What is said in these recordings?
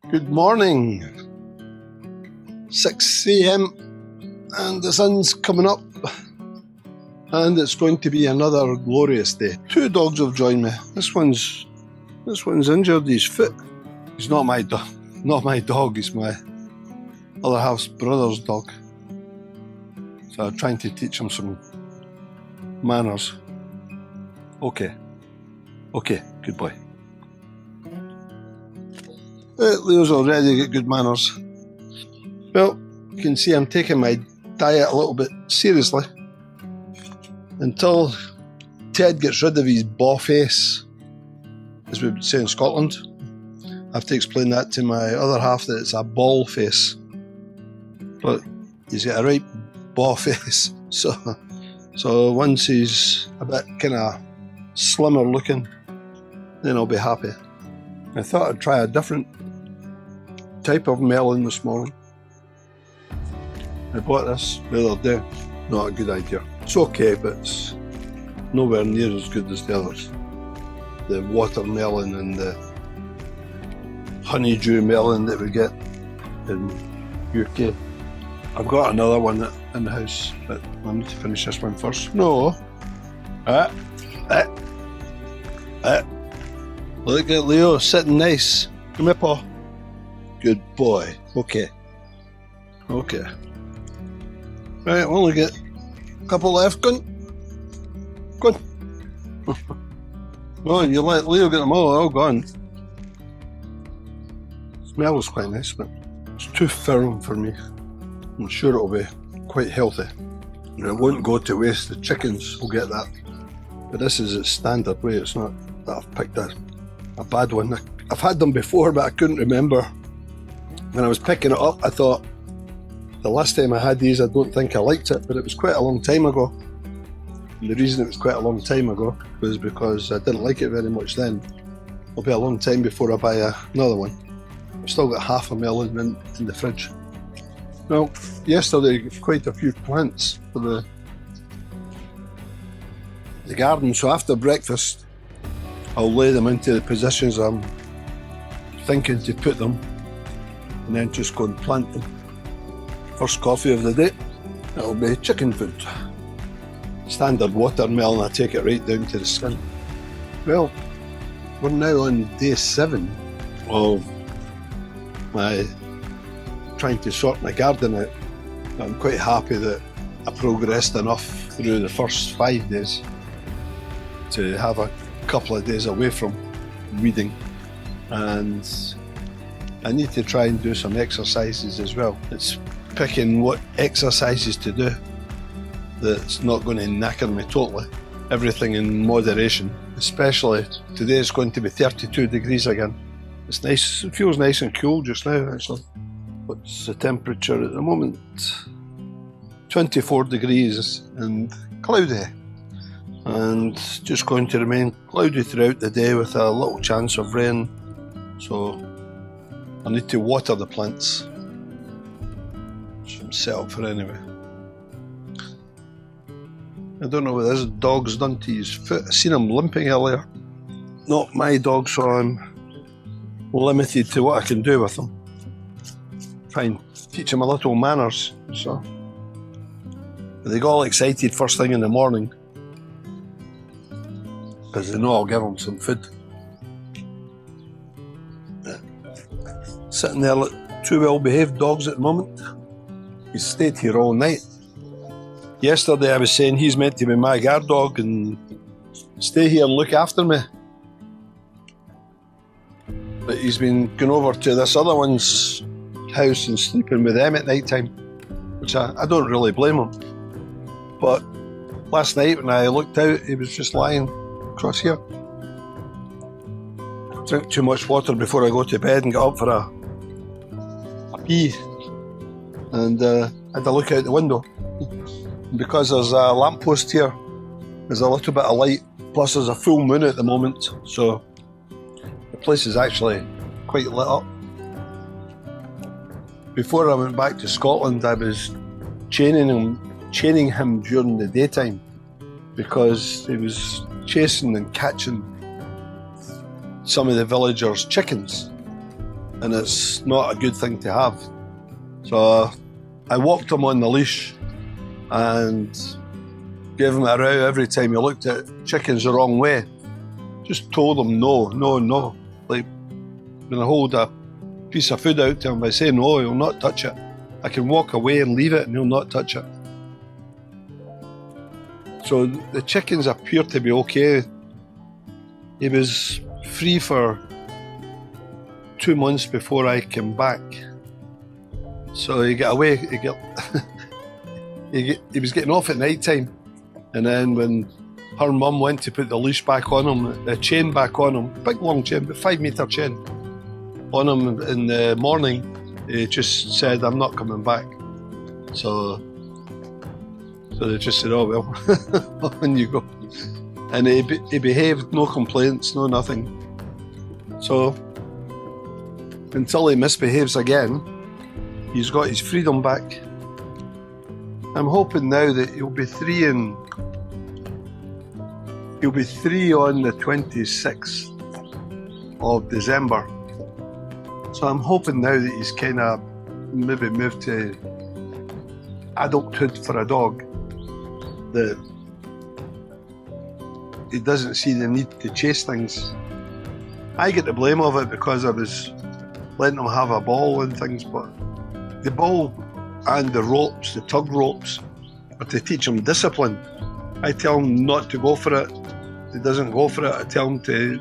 Good morning, 6 a.m. and the sun's coming up and it's going to be another glorious day. Two dogs have joined me. This one's injured his foot. He's not my dog, he's my other half's brother's dog. So I'm trying to teach him some manners. Okay, good boy. Leo's already got good manners. Well, you can see I'm taking my diet a little bit seriously until Ted gets rid of his baw face, as we would say in Scotland. I have to explain that to my other half that it's a ball face, but he's got a right baw face. So once he's a bit kind of slimmer looking, then I'll be happy. I thought I'd try a different type of melon this morning. I bought this the other day. Not a good idea. It's okay, but it's nowhere near as good as the others. The watermelon and the honeydew melon that we get in UK. I've got another one in the house, but I need to finish this one first. No. Look at Leo sitting nice. Come here, Paw. Good boy. Okay. Right, I'll only get a couple left. Go on. Oh, you let Leo get them all gone. Smell was quite nice, but it's too firm for me. I'm sure it'll be quite healthy. And it won't go to waste. The chickens will get that. But this is its standard way. It's not that I've picked a bad one. I've had them before, but I couldn't remember. When I was picking it up, I thought, the last time I had these, I don't think I liked it, but it was quite a long time ago. And the reason it was quite a long time ago was because I didn't like it very much then. It'll be a long time before I buy another one. I've still got half a melon in the fridge. Well, yesterday quite a few plants for the garden, so after breakfast I'll lay them into the positions I'm thinking to put them and then just go and plant them. First coffee of the day, it'll be chicken food. Standard watermelon, I take it right down to the skin. Well, we're now on day 7 of my trying to sort my garden out. I'm quite happy that I progressed enough through the first 5 days to have a couple of days away from weeding, and I need to try and do some exercises as well. It's picking what exercises to do that's not going to knacker me totally. Everything in moderation. Especially today it's going to be 32 degrees again. It's nice, it feels nice and cool just now actually. What's the temperature at the moment? 24 degrees and cloudy. And just going to remain cloudy throughout the day with a little chance of rain. So I need to water the plants. So I'm set up for anyway. I don't know what this dog's done to his foot. I seen him limping earlier. Not my dog, so I'm limited to what I can do with him. Try and teach him a little manners. So they got all excited first thing in the morning because they know I'll give them some food. Sitting there like 2 well-behaved dogs at the moment. He's stayed here all night. Yesterday I was saying he's meant to be my guard dog and stay here and look after me. But he's been going over to this other one's house and sleeping with them at night time, which I don't really blame him. But last night when I looked out, he was just lying across here. Drink too much water before I go to bed and get up for a pee. And I had a look out the window. Because there's a lamppost here, there's a little bit of light, plus there's a full moon at the moment, so the place is actually quite lit up. Before I went back to Scotland, I was chaining him during the daytime because he was chasing and catching some of the villagers' chickens. and it's not a good thing to have. So I walked him on the leash and gave him a row every time he looked at chickens the wrong way. Just told him no, no, no. Like when I hold a piece of food out to him, I say no, he'll not touch it. I can walk away and leave it and he'll not touch it. So the chickens appear to be okay. He was free for 2 months before I came back. So he got away, he was getting off at night time. And then when her mum went to put the leash back on him, the chain back on him, big long chain, but 5 metre chain, on him in the morning, he just said, I'm not coming back. So they just said, oh well, on you go. And he behaved, no complaints, no nothing. So until he misbehaves again, he's got his freedom back. I'm hoping now that he'll be three on the 26th of December. So I'm hoping now that he's kind of maybe moved to adulthood for a dog, that he doesn't see the need to chase things. I get the blame of it because I was letting him have a ball and things, but the ball and the ropes, the tug ropes, are to teach him discipline. I tell him not to go for it. He doesn't go for it. I tell him to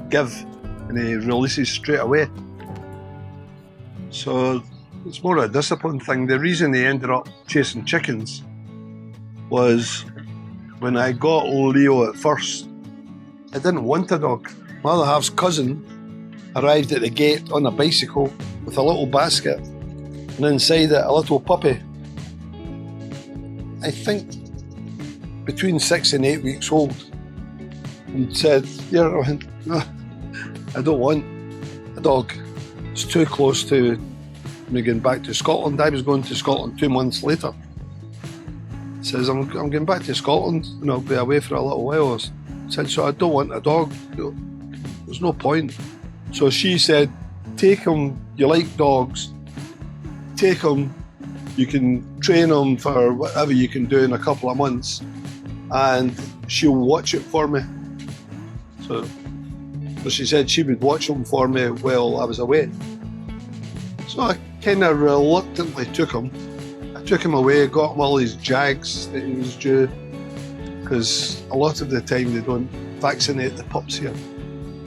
give, and he releases straight away. So it's more a discipline thing. The reason he ended up chasing chickens was when I got Leo at first, I didn't want a dog. My other half's cousin arrived at the gate on a bicycle with a little basket, and inside it a little puppy. I think between 6 and 8 weeks old. And said, yeah, I went, no, I don't want a dog. It's too close to me going back to Scotland. I was going to Scotland 2 months later. He says, I'm going back to Scotland and I'll be away for a little while. I said, so I don't want a dog. There's no point. So she said, take him, you like dogs, take him, you can train him for whatever you can do in a couple of months, and she'll watch it for me. So she said she would watch him for me while I was away. So I kind of reluctantly took him. I took him away, got him all his jags that he was due, because a lot of the time they don't vaccinate the pups here.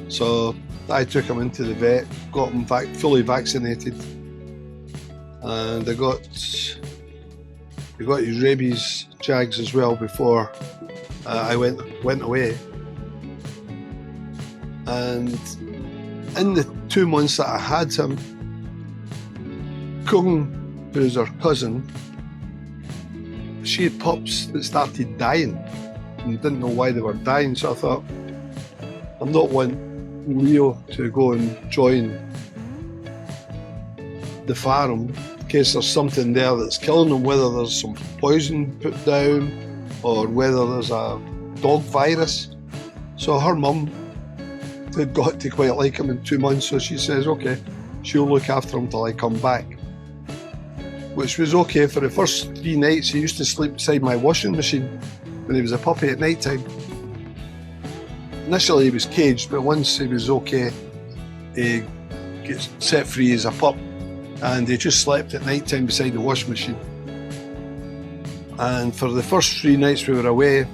So I took him into the vet, got him fully vaccinated, and I got his rabies jags as well before I went away. And in the 2 months that I had him, Kung, who's her cousin, she had pups that started dying and didn't know why they were dying. So I thought, I'm not wanting Leo to go and join the farm in case there's something there that's killing him, whether there's some poison put down or whether there's a dog virus. So her mum had got to quite like him in 2 months, so she says, okay, she'll look after him till I come back. Which was okay. For the first 3 nights, he used to sleep beside my washing machine when he was a puppy at night time. Initially he was caged, but once he was okay, he gets set free as a pup, and he just slept at night time beside the washing machine. And for the first 3 nights we were away,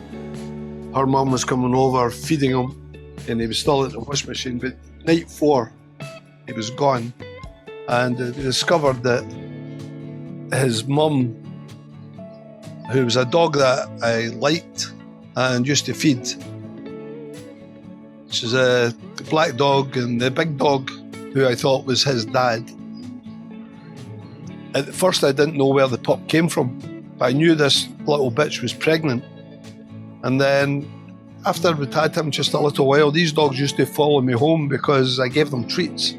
her mum was coming over, feeding him, and he was still at the washing machine. But night 4, he was gone, and they discovered that his mum, who was a dog that I liked and used to feed, she's a black dog, and the big dog, who I thought was his dad. At first I didn't know where the pup came from, but I knew this little bitch was pregnant. And then after we'd had him just a little while, these dogs used to follow me home because I gave them treats.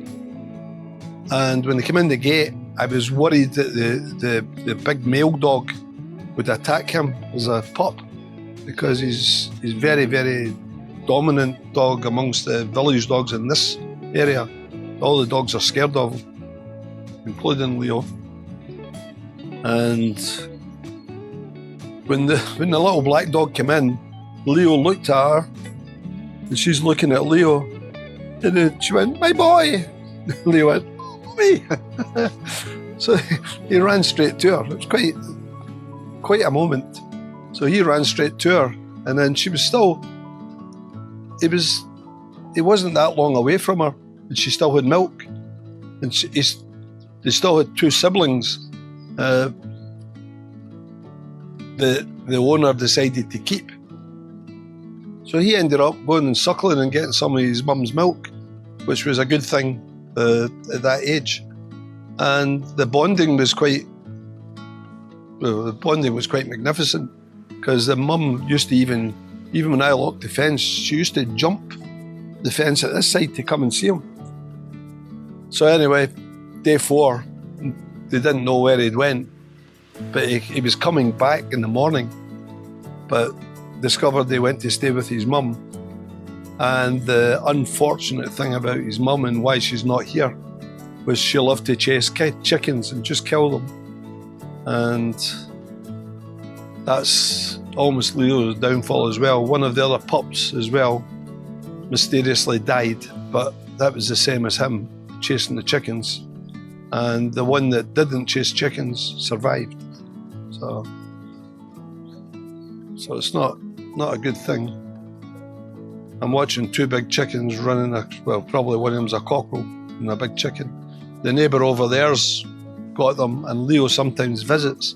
And when they came in the gate, I was worried that the big male dog would attack him as a pup, because he's very, very dominant dog amongst the village dogs in this area. all the dogs are scared of him, including Leo. And when the little black dog came in, Leo looked at her, and she's looking at Leo, and then she went, "My boy!" Leo went, "Me!" So he ran straight to her. It was quite a moment. So he ran straight to her, and then she was still, he wasn't that long away from her, and she still had milk, and they still had two siblings. The owner decided to keep. So he ended up going and suckling and getting some of his mum's milk, which was a good thing at that age. And the bonding was quite magnificent, because the mum used to even when I locked the fence, she used to jump the fence at this side to come and see him. So anyway, day 4, they didn't know where he'd went, but he was coming back in the morning, but discovered they went to stay with his mum. And the unfortunate thing about his mum and why she's not here was she loved to chase chickens and just kill them. And that's almost Leo's downfall as well. One of the other pups as well mysteriously died, but that was the same as him, chasing the chickens. And the one that didn't chase chickens survived. So it's not a good thing. I'm watching 2 big chickens running, probably one of them's a cockerel and a big chicken. The neighbour over there's got them, and Leo sometimes visits.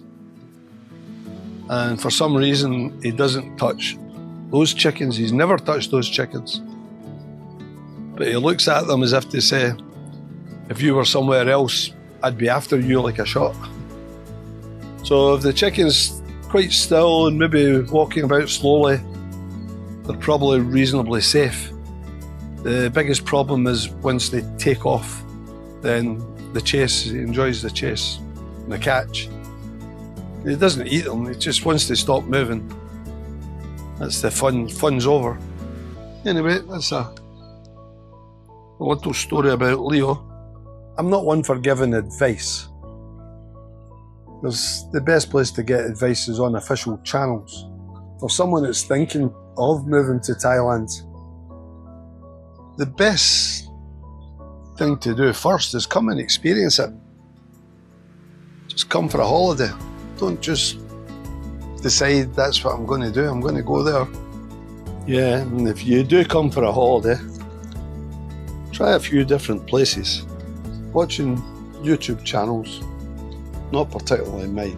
And for some reason, he doesn't touch those chickens. He's never touched those chickens. But he looks at them as if to say, if you were somewhere else, I'd be after you like a shot. So if the chicken's quite still and maybe walking about slowly, they're probably reasonably safe. The biggest problem is once they take off, then the chase, he enjoys the chase and the catch. He doesn't eat them, he just wants to stop moving. That's the fun's over. Anyway, that's a little story about Leo. I'm not one for giving advice. The best place to get advice is on official channels. For someone that's thinking of moving to Thailand, the best thing to do first is come and experience it. Just come for a holiday. Don't just decide that's what I'm going to do. I'm going to go there. Yeah, and if you do come for a holiday, try a few different places. Watching YouTube channels, not particularly mine.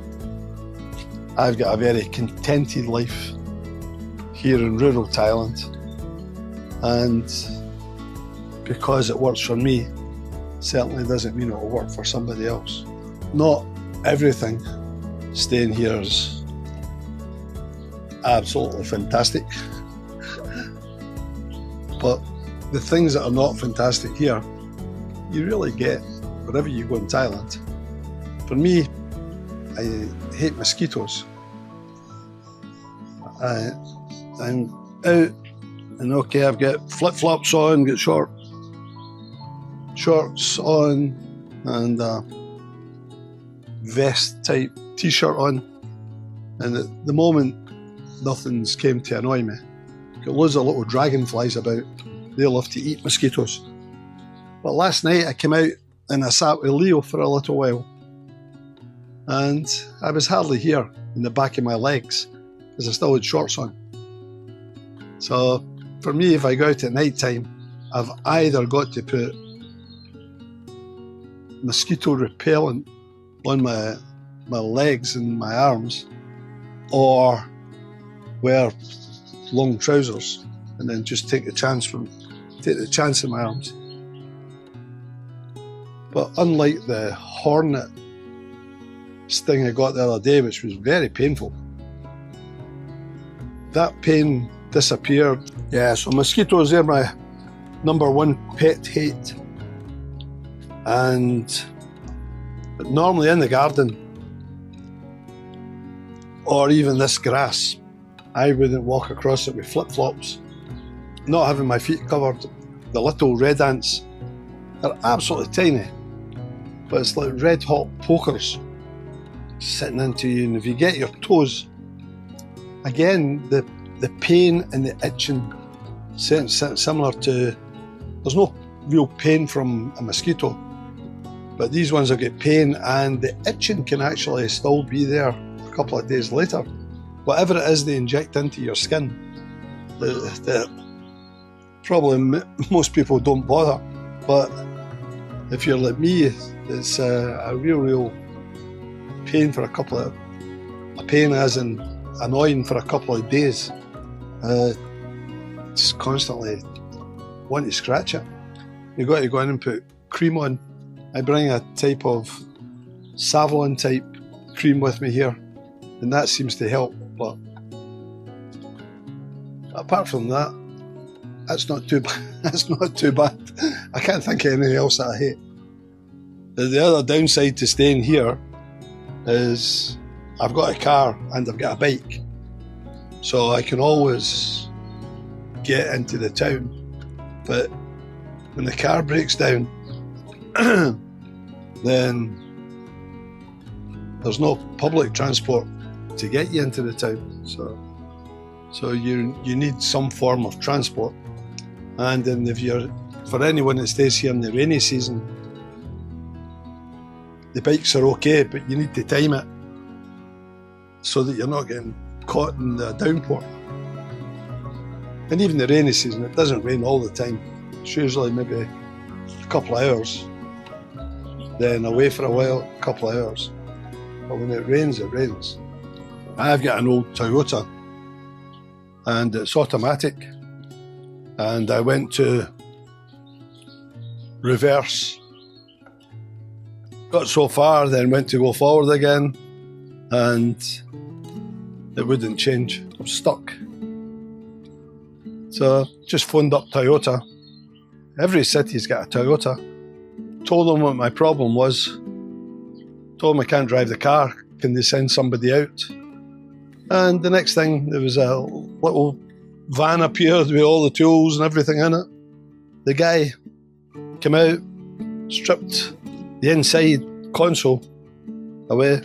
I've got a very contented life here in rural Thailand, and because it works for me, certainly doesn't mean it will work for somebody else. Not everything staying here is absolutely fantastic, but the things that are not fantastic here, you really get wherever you go in Thailand. For me, I hate mosquitoes. I'm out and okay, I've got flip-flops on, got shorts on and a vest type t-shirt on, and at the moment nothing's came to annoy me. Got loads of little dragonflies about, they love to eat mosquitoes. But last night I came out and I sat with Leo for a little while, and I was hardly here in the back of my legs because I still had shorts on. So for me, if I go out at night time, I've either got to put mosquito repellent on my legs and my arms, or wear long trousers and then just take the chance in my arms. But unlike the hornet sting I got the other day, which was very painful, that pain disappeared. Yeah, so mosquitoes, they're my number one pet hate. But normally in the garden, or even this grass, I wouldn't walk across it with flip-flops. Not having my feet covered, the little red ants, They're absolutely tiny, but it's like red hot pokers sitting into you, and if you get your toes, again, the pain and the itching, similar to, there's no real pain from a mosquito, but these ones will get pain, and the itching can actually still be there a couple of days later. Whatever it is they inject into your skin, probably most people don't bother, but if you're like me, it's a real pain for a pain as in annoying for a couple of days. Just constantly want to scratch it. You've got to go in and put cream on. I bring a type of Savlon type cream with me here, and that seems to help, but apart from that, that's not too bad. That's not too bad. I can't think of anything else that I hate. The other downside to staying here is I've got a car and I've got a bike, so I can always get into the town. But when the car breaks down, then there's no public transport to get you into the town. So you need some form of transport. And then for anyone that stays here in the rainy season, the bikes are okay, but you need to time it so that you're not getting caught in the downpour. And even the rainy season, it doesn't rain all the time. It's usually maybe a couple of hours, then away for a while, a couple of hours. But when it rains, it rains. I've got an old Toyota, and it's automatic. And I went to reverse, got so far, then went to go forward again, and it wouldn't change. I was stuck. So just phoned up Toyota. Every city's got a Toyota. Told them what my problem was. Told them I can't drive the car. Can they send somebody out? And the next thing, there was a little van appeared with all the tools and everything in it. The guy came out, stripped the inside console away.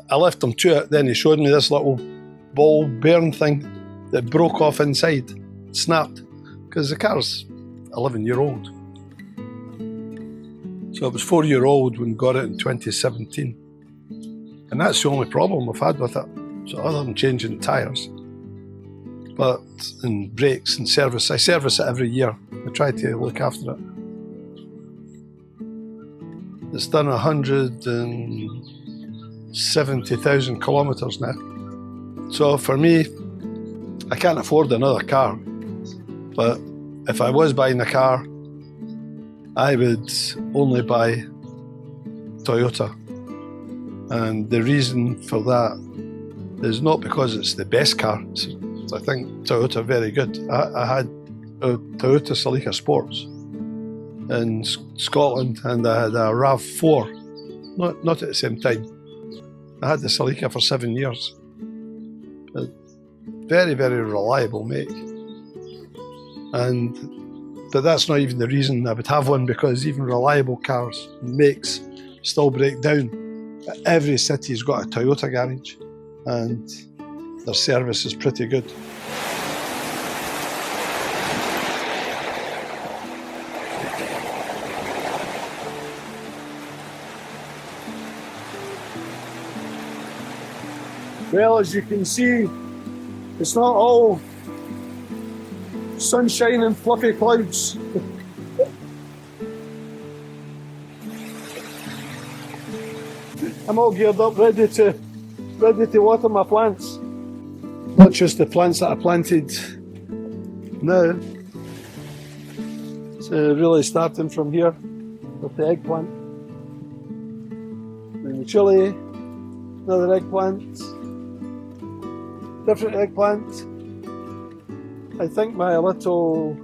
I left him to it, then he showed me this little ball bearing thing that broke off inside, snapped, because the car's 11-year-old. So it was 4-year-old when we got it in 2017. And that's the only problem I've had with it. So other than changing tyres, but in brakes and service, I service it every year. I try to look after it. It's done 170,000 kilometres now. So for me, I can't afford another car. But if I was buying a car, I would only buy Toyota. And the reason for that is not because it's the best car. I think Toyota are very good. I had a Toyota Celica Sports in Scotland, and I had a RAV4, not at the same time. I had the Celica for 7 years. A very, very reliable make. But that's not even the reason I would have one, because even reliable cars, makes, still break down. Every city's got a Toyota garage, and their service is pretty good. Well, as you can see, it's not all sunshine and fluffy clouds. I'm all geared up, ready to water my plants. Not just the plants that I planted now. So really starting from here with the eggplant. Then the chilli, another eggplant, different eggplant. I think my little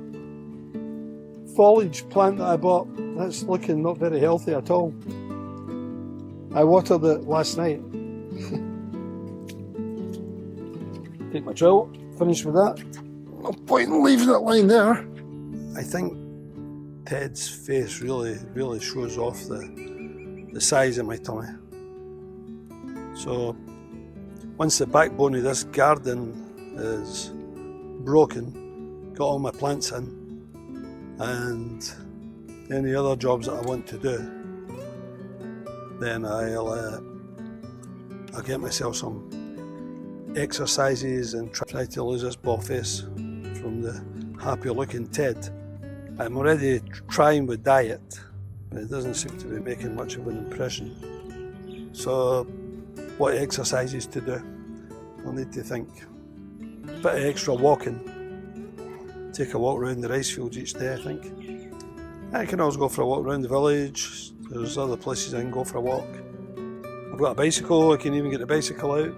foliage plant that I bought, that's looking not very healthy at all. I watered it last night. Take my drill, finish with that. No point in leaving it lying there. I think Ted's face really shows off the size of my tummy. So once the backbone of this garden is broken, got all my plants in, and any other jobs that I want to do, then I'll get myself some exercises and try to lose this bald face from the happy looking Ted. I'm already trying with diet, but it doesn't seem to be making much of an impression. So what exercises to do? I'll need to think. A bit of extra walking. Take a walk around the rice fields each day, I think. I can always go for a walk around the village. There's other places I can go for a walk. I've got a bicycle, I can even get the bicycle out.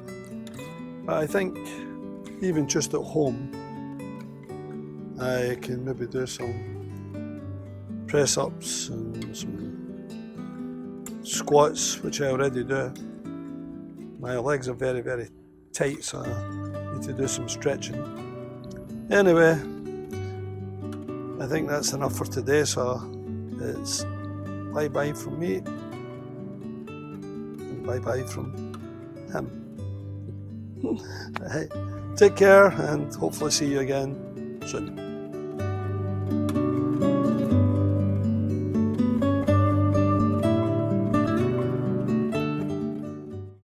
But I think even just at home, I can maybe do some press-ups and some squats, which I already do. My legs are very tight, so I need to do some stretching. Anyway, I think that's enough for today, so it's bye-bye from me and bye-bye from him. Take care and hopefully see you again soon.